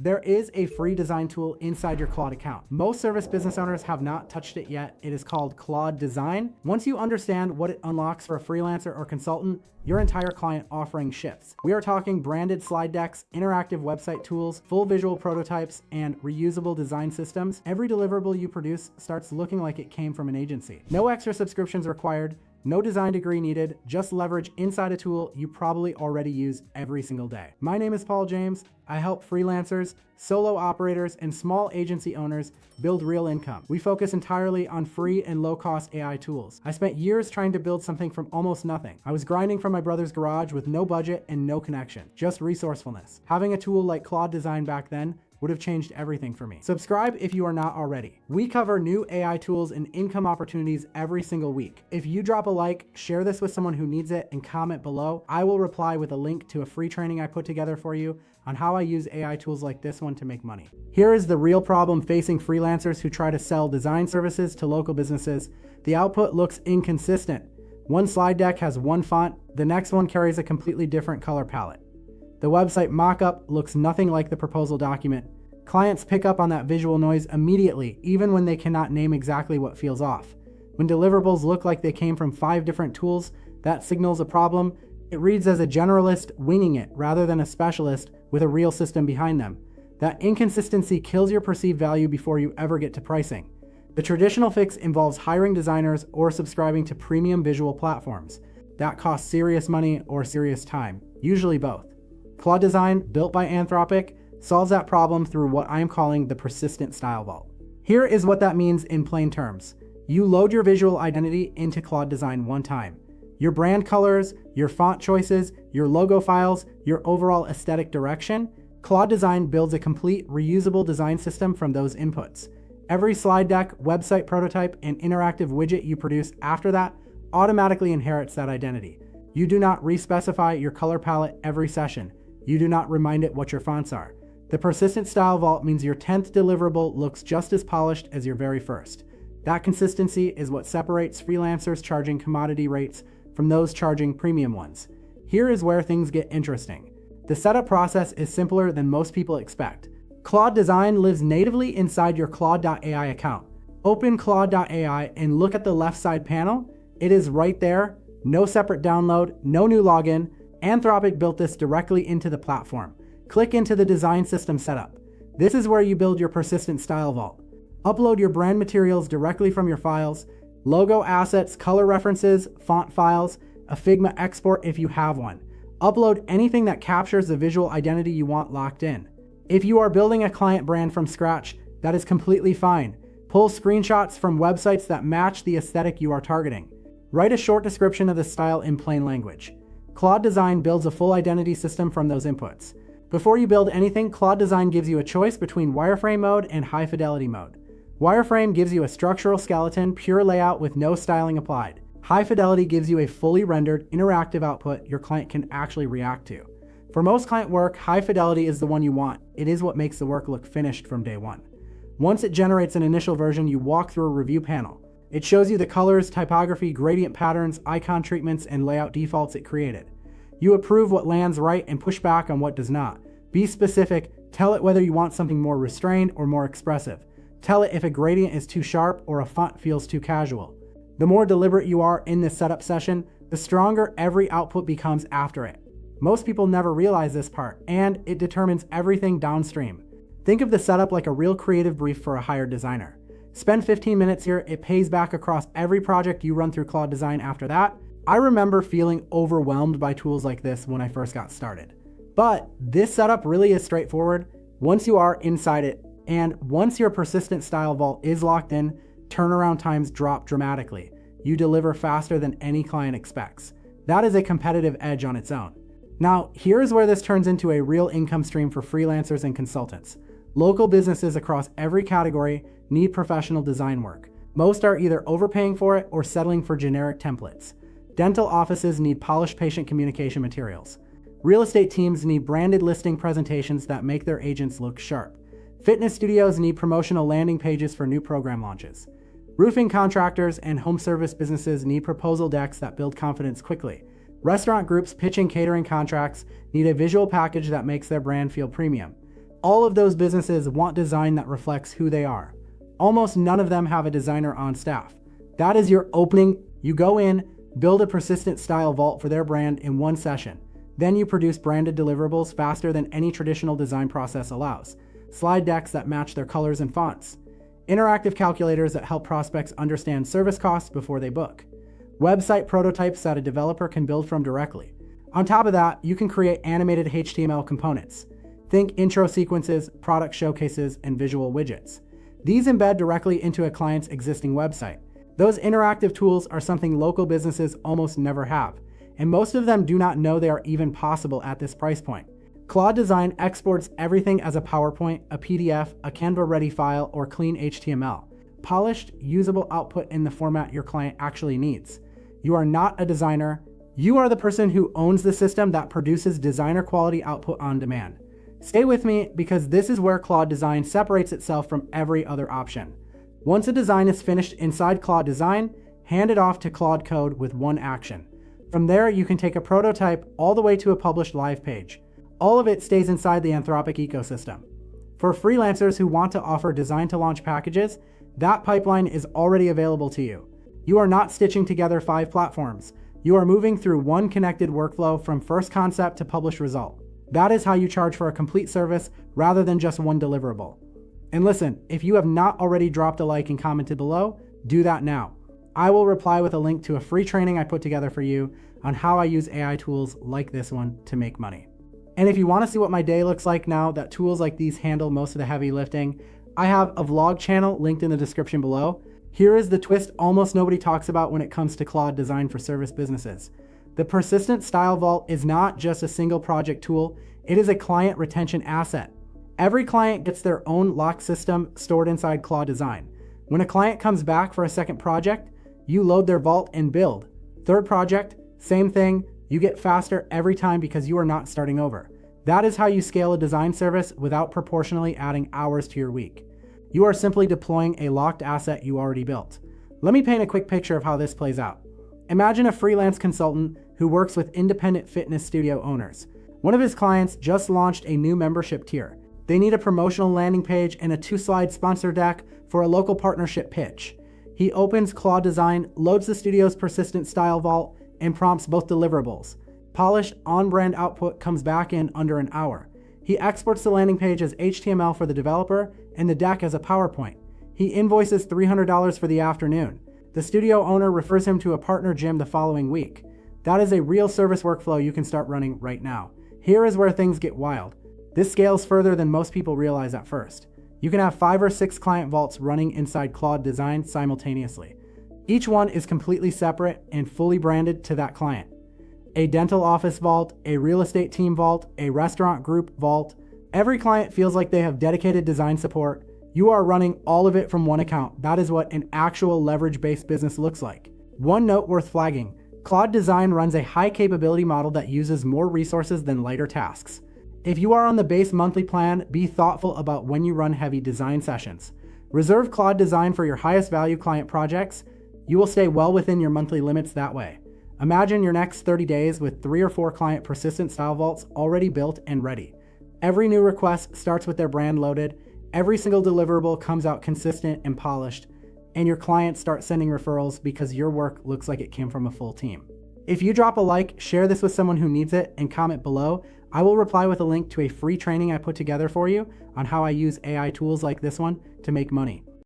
There is a free design tool inside your Claude account. Most service business owners have not touched it yet. It is called Claude Design. Once you understand what it unlocks for a freelancer or consultant, your entire client offering shifts. We are talking branded slide decks, interactive website tools, full visual prototypes, and reusable design systems. Every deliverable you produce starts looking like it came from an agency. No extra subscriptions required. No design degree needed, just leverage inside a tool you probably already use every single day. My name is Paul James. I help freelancers, solo operators, and small agency owners build real income. We focus entirely on free and low-cost AI tools. I spent years trying to build something from almost nothing. I was grinding from my brother's garage with no budget and no connection, just resourcefulness. Having a tool like Claude Design back then would have changed everything for me. Subscribe if you are not already. We cover new AI tools and income opportunities every single week. If you drop a like, share this with someone who needs it, and comment below, I will reply with a link to a free training I put together for you on how I use AI tools like this one to make money. Here is the real problem facing freelancers who try to sell design services to local businesses. The output looks inconsistent. One slide deck has one font, the next one carries a completely different color palette. The website mockup looks nothing like the proposal document. Clients pick up on that visual noise immediately, even when they cannot name exactly what feels off. When deliverables look like they came from 5 different tools, that signals a problem. It reads as a generalist winging it rather than a specialist with a real system behind them. That inconsistency kills your perceived value before you ever get to pricing. The traditional fix involves hiring designers or subscribing to premium visual platforms. That costs serious money or serious time, usually both. Claude Design, built by Anthropic, solves that problem through what I'm calling the persistent style vault. Here is what that means in plain terms. You load your visual identity into Claude Design one time. Your brand colors, your font choices, your logo files, your overall aesthetic direction. Claude Design builds a complete reusable design system from those inputs. Every slide deck, website prototype, and interactive widget you produce after that automatically inherits that identity. You do not respecify your color palette every session. You do not remind it what your fonts are. The persistent style vault means your 10th deliverable looks just as polished as your very first. That consistency is what separates freelancers charging commodity rates from those charging premium ones. Here is where things get interesting. The setup process is simpler than most people expect. Claude Design lives natively inside your Claude.ai account. Open Claude.ai and look at the left side panel. It is right there. No separate download, no new login. Anthropic built this directly into the platform. Click into the design system setup. This is where you build your persistent style vault. Upload your brand materials directly from your files, logo assets, color references, font files, a Figma export if you have one. Upload anything that captures the visual identity you want locked in. If you are building a client brand from scratch, that is completely fine. Pull screenshots from websites that match the aesthetic you are targeting. Write a short description of the style in plain language. Claude Design builds a full identity system from those inputs. Before you build anything, Claude Design gives you a choice between wireframe mode and high-fidelity mode. Wireframe gives you a structural skeleton, pure layout with no styling applied. High-fidelity gives you a fully rendered, interactive output your client can actually react to. For most client work, high-fidelity is the one you want. It is what makes the work look finished from day one. Once it generates an initial version, you walk through a review panel. It shows you the colors, typography, gradient patterns, icon treatments, and layout defaults it created. You approve what lands right and push back on what does not. Be specific, tell it whether you want something more restrained or more expressive. Tell it if a gradient is too sharp or a font feels too casual. The more deliberate you are in this setup session, the stronger every output becomes after it. Most people never realize this part, and it determines everything downstream. Think of the setup like a real creative brief for a hired designer. Spend 15 minutes here, it pays back across every project you run through Claude Design after that. I remember feeling overwhelmed by tools like this when I first got started. But this setup really is straightforward once you are inside it, and once your persistent style vault is locked in, turnaround times drop dramatically. You deliver faster than any client expects. That is a competitive edge on its own. Now, here's where this turns into a real income stream for freelancers and consultants. Local businesses across every category need professional design work. Most are either overpaying for it or settling for generic templates. Dental offices need polished patient communication materials. Real estate teams need branded listing presentations that make their agents look sharp. Fitness studios need promotional landing pages for new program launches. Roofing contractors and home service businesses need proposal decks that build confidence quickly. Restaurant groups pitching catering contracts need a visual package that makes their brand feel premium. all of those businesses want design that reflects who they are. Almost none of them have a designer on staff. That is your opening. You go in, build a persistent style vault for their brand in one session. Then you produce branded deliverables faster than any traditional design process allows. Slide decks that match their colors and fonts. Interactive calculators that help prospects understand service costs before they book. Website prototypes that a developer can build from directly. On top of that, you can create animated HTML components. Think intro sequences, product showcases, and visual widgets. These embed directly into a client's existing website. Those interactive tools are something local businesses almost never have, and most of them do not know they are even possible at this price point. Claude Design exports everything as a PowerPoint, a PDF, a Canva-ready file, or clean HTML. Polished, usable output in the format your client actually needs. You are not a designer. You are the person who owns the system that produces designer quality output on demand. Stay with me because this is where Claude Design separates itself from every other option. Once a design is finished inside Claude Design, hand it off to Claude Code with one action. From there, you can take a prototype all the way to a published live page. All of it stays inside the Anthropic ecosystem. For freelancers who want to offer design-to-launch packages, that pipeline is already available to you. You are not stitching together 5 platforms. You are moving through one connected workflow from first concept to published result. That is how you charge for a complete service rather than just one deliverable. And listen, if you have not already dropped a like and commented below, do that now. I will reply with a link to a free training I put together for you on how I use AI tools like this one to make money. And if you want to see what my day looks like now that tools like these handle most of the heavy lifting, I have a vlog channel linked in the description below. Here is the twist almost nobody talks about when it comes to Claude Design for service businesses. The persistent style vault is not just a single project tool, it is a client retention asset. Every client gets their own lock system stored inside Claude Design. When a client comes back for a second project, you load their vault and build. Third project, same thing, you get faster every time because you are not starting over. That is how you scale a design service without proportionally adding hours to your week. You are simply deploying a locked asset you already built. Let me paint a quick picture of how this plays out. Imagine a freelance consultant who works with independent fitness studio owners. One of his clients just launched a new membership tier. They need a promotional landing page and a 2-slide sponsor deck for a local partnership pitch. He opens Claude Design, loads the studio's persistent style vault, and prompts both deliverables. Polished, on-brand output comes back in under an hour. He exports the landing page as HTML for the developer and the deck as a PowerPoint. He invoices $300 for the afternoon. The studio owner refers him to a partner gym the following week. That is a real service workflow you can start running right now. Here is where things get wild. This scales further than most people realize at first. You can have 5 or 6 client vaults running inside Claude Design simultaneously. Each one is completely separate and fully branded to that client. A dental office vault, a real estate team vault, a restaurant group vault. Every client feels like they have dedicated design support. You are running all of it from one account. That is what an actual leverage-based business looks like. One note worth flagging, Claude Design runs a high capability model that uses more resources than lighter tasks. If you are on the base monthly plan, be thoughtful about when you run heavy design sessions. Reserve Claude Design for your highest value client projects. You will stay well within your monthly limits that way. Imagine your next 30 days with 3 or 4 client persistent style vaults already built and ready. Every new request starts with their brand loaded. Every single deliverable comes out consistent and polished, and your clients start sending referrals because your work looks like it came from a full team. If you drop a like, share this with someone who needs it, and comment below, I will reply with a link to a free training I put together for you on how I use AI tools like this one to make money.